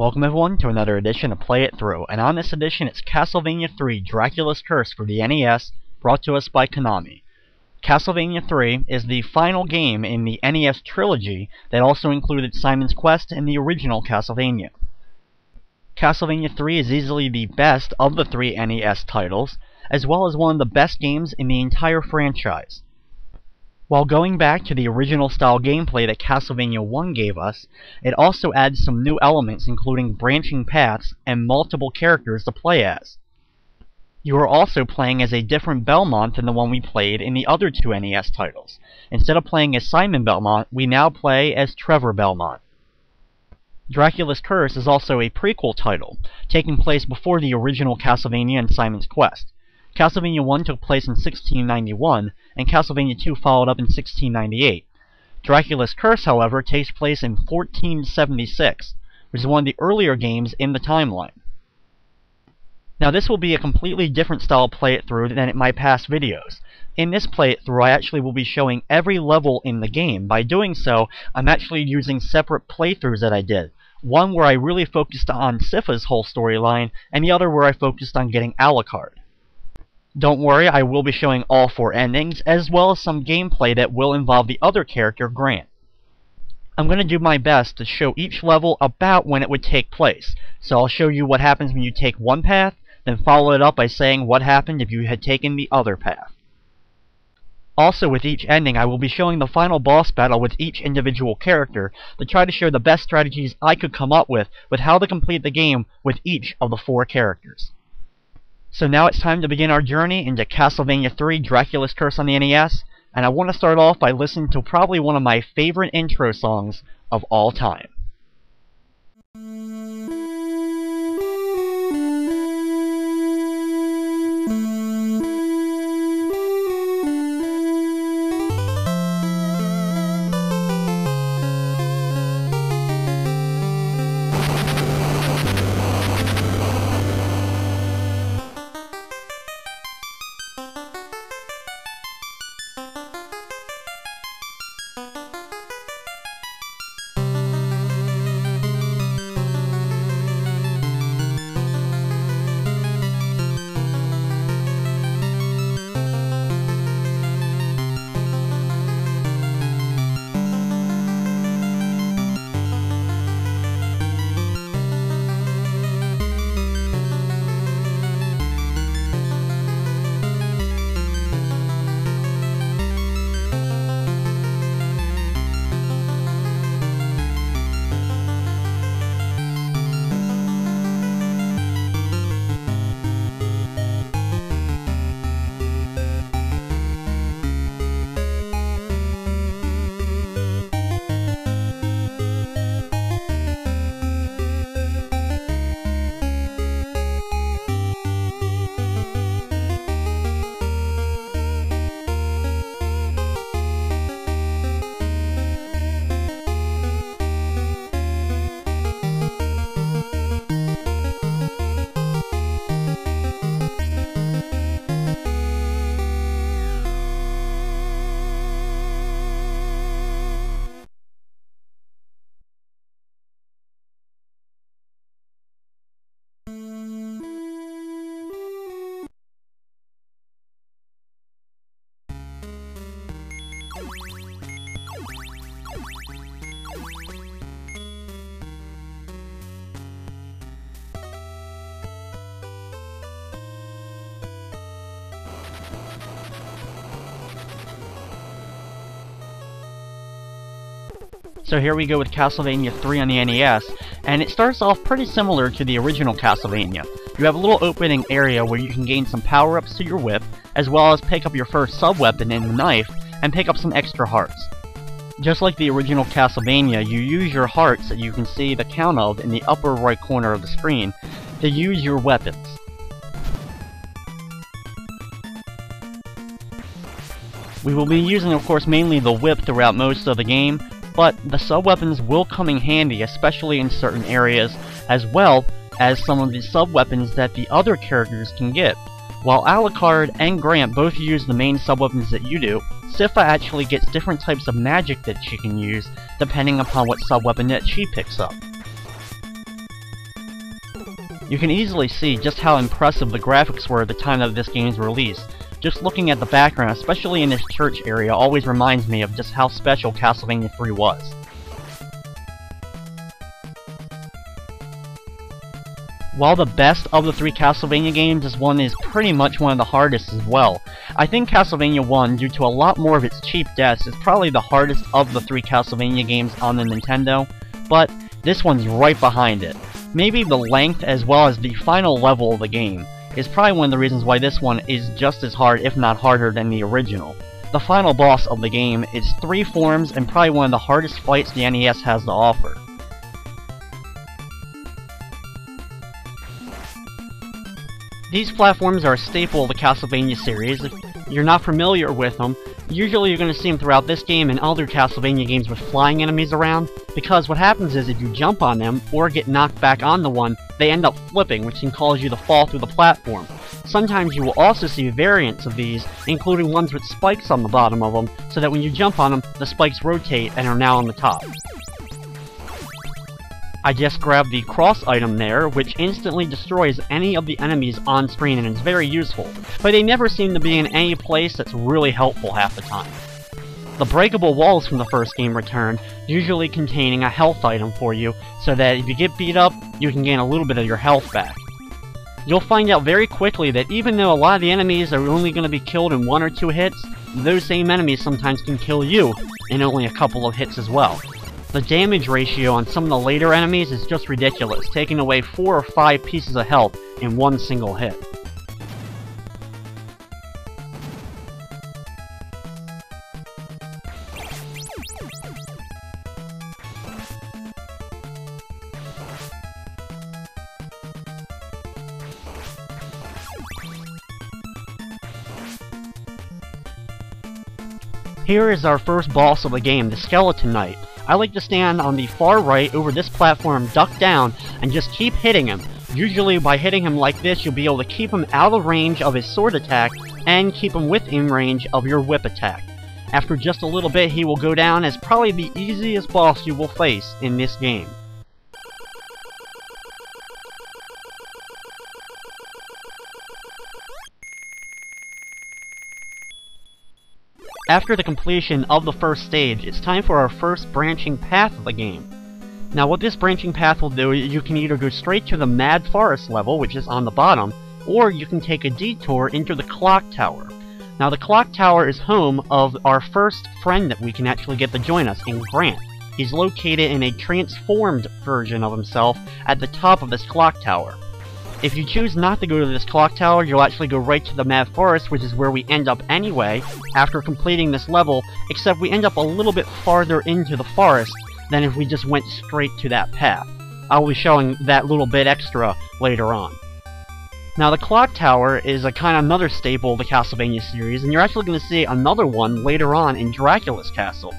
Welcome everyone to another edition of Play It Through, and on this edition it's Castlevania 3 Dracula's Curse for the NES, brought to us by Konami. Castlevania 3 is the final game in the NES trilogy that also included Simon's Quest and the original Castlevania. Castlevania 3 is easily the best of the three NES titles, as well as one of the best games in the entire franchise. While going back to the original style gameplay that Castlevania 1 gave us, it also adds some new elements including branching paths and multiple characters to play as. You are also playing as a different Belmont than the one we played in the other two NES titles. Instead of playing as Simon Belmont, we now play as Trevor Belmont. Dracula's Curse is also a prequel title, taking place before the original Castlevania and Simon's Quest. Castlevania 1 took place in 1691, and Castlevania 2 followed up in 1698. Dracula's Curse, however, takes place in 1476, which is one of the earlier games in the timeline. Now this will be a completely different style of Play It Through than in my past videos. In this Play It Through, I actually will be showing every level in the game. By doing so, I'm actually using separate playthroughs that I did. One where I really focused on Sypha's whole storyline, and the other where I focused on getting Alucard. Don't worry, I will be showing all four endings, as well as some gameplay that will involve the other character, Grant. I'm going to do my best to show each level about when it would take place. So I'll show you what happens when you take one path, then follow it up by saying what happened if you had taken the other path. Also, with each ending, I will be showing the final boss battle with each individual character to try to show the best strategies I could come up with how to complete the game with each of the four characters. So now it's time to begin our journey into Castlevania 3 Dracula's Curse on the NES, and I want to start off by listening to probably one of my favorite intro songs of all time. So here we go with Castlevania 3 on the NES, and it starts off pretty similar to the original Castlevania. You have a little opening area where you can gain some power-ups to your whip, as well as pick up your first sub-weapon in the knife, and pick up some extra hearts. Just like the original Castlevania, you use your hearts that you can see the count of in the upper right corner of the screen to use your weapons. We will be using, of course, mainly the whip throughout most of the game, but the sub-weapons will come in handy, especially in certain areas, as well as some of the sub-weapons that the other characters can get. While Alucard and Grant both use the main sub-weapons that you do, Sypha actually gets different types of magic that she can use, depending upon what sub-weapon that she picks up. You can easily see just how impressive the graphics were at the time of this game's release. Just looking at the background, especially in this church area, always reminds me of just how special Castlevania 3 was. While the best of the 3 Castlevania games, this one is pretty much one of the hardest as well. I think Castlevania 1, due to a lot more of its cheap deaths, is probably the hardest of the 3 Castlevania games on the Nintendo, but this one's right behind it. Maybe the length as well as the final level of the game is probably one of the reasons why this one is just as hard, if not harder, than the original. The final boss of the game is 3 forms and probably one of the hardest fights the NES has to offer. These platforms are a staple of the Castlevania series. If you're not familiar with them, usually you're going to see them throughout this game and other Castlevania games with flying enemies around, because what happens is if you jump on them or get knocked back onto one, they end up flipping, which can cause you to fall through the platform. Sometimes you will also see variants of these, including ones with spikes on the bottom of them, so that when you jump on them, the spikes rotate and are now on the top. I just grabbed the cross item there, which instantly destroys any of the enemies on screen and is very useful, but they never seem to be in any place that's really helpful half the time. The breakable walls from the first game return, usually containing a health item for you, so that if you get beat up, you can gain a little bit of your health back. You'll find out very quickly that even though a lot of the enemies are only going to be killed in 1 or 2 hits, those same enemies sometimes can kill you in only a couple of hits as well. The damage ratio on some of the later enemies is just ridiculous, taking away 4 or 5 pieces of health in one single hit. Here is our first boss of the game, the Skeleton Knight. I like to stand on the far right over this platform, duck down, and just keep hitting him. Usually by hitting him like this, you'll be able to keep him out of range of his sword attack, and keep him within range of your whip attack. After just a little bit, he will go down as probably the easiest boss you will face in this game. After the completion of the first stage, it's time for our first branching path of the game. Now what this branching path will do, you can either go straight to the Mad Forest level, which is on the bottom, or you can take a detour into the Clock Tower. Now the Clock Tower is home of our first friend that we can actually get to join us, in Grant. He's located in a transformed version of himself at the top of this Clock Tower. If you choose not to go to this clock tower, you'll actually go right to the Mad Forest, which is where we end up anyway, after completing this level, except we end up a little bit farther into the forest than if we just went straight to that path. I'll be showing that little bit extra later on. Now the clock tower is a kind of another staple of the Castlevania series, and you're actually going to see another one later on in Dracula's castle.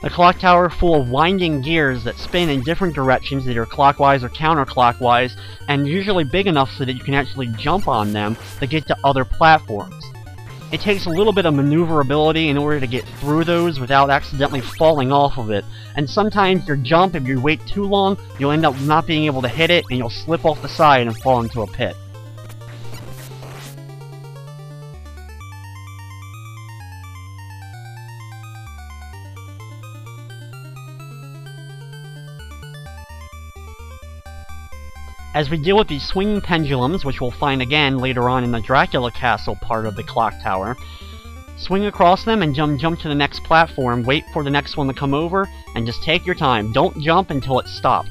The clock tower full of winding gears that spin in different directions, either clockwise or counterclockwise, and usually big enough so that you can actually jump on them to get to other platforms. It takes a little bit of maneuverability in order to get through those without accidentally falling off of it, and sometimes your jump, if you wait too long, you'll end up not being able to hit it, and you'll slip off the side and fall into a pit. As we deal with these swinging pendulums, which we'll find again later on in the Dracula castle part of the clock tower, swing across them and jump to the next platform, wait for the next one to come over, and just take your time. Don't jump until it's stopped.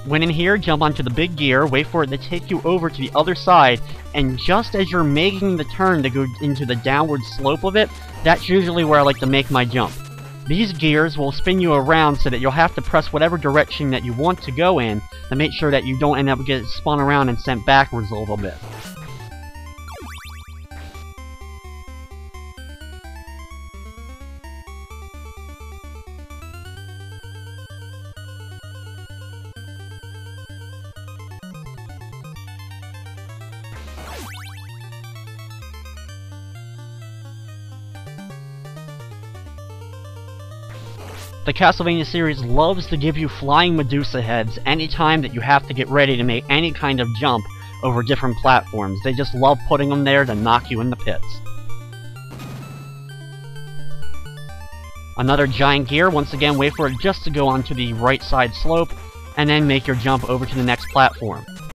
When in here, jump onto the big gear, wait for it to take you over to the other side, and just as you're making the turn to go into the downward slope of it, that's usually where I like to make my jump. These gears will spin you around so that you'll have to press whatever direction that you want to go in to make sure that you don't end up getting spun around and sent backwards a little bit. The Castlevania series loves to give you flying Medusa heads anytime that you have to get ready to make any kind of jump over different platforms. They just love putting them there to knock you in the pits. Another giant gear. Once again, wait for it just to go onto the right side slope, and then make your jump over to the next platform.